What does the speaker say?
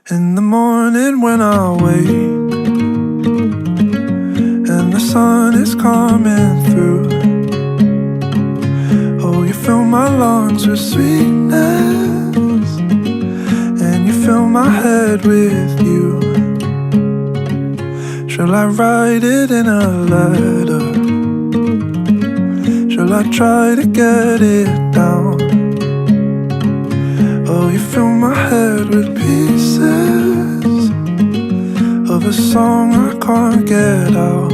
In the morning when I wake and the sun is coming through, oh, you fill my lungs with sweetness and you fill my head with you. Shall I write it in a letter? Shall I try to get it down? Oh, you fill my head with pieces of a song I can't get out.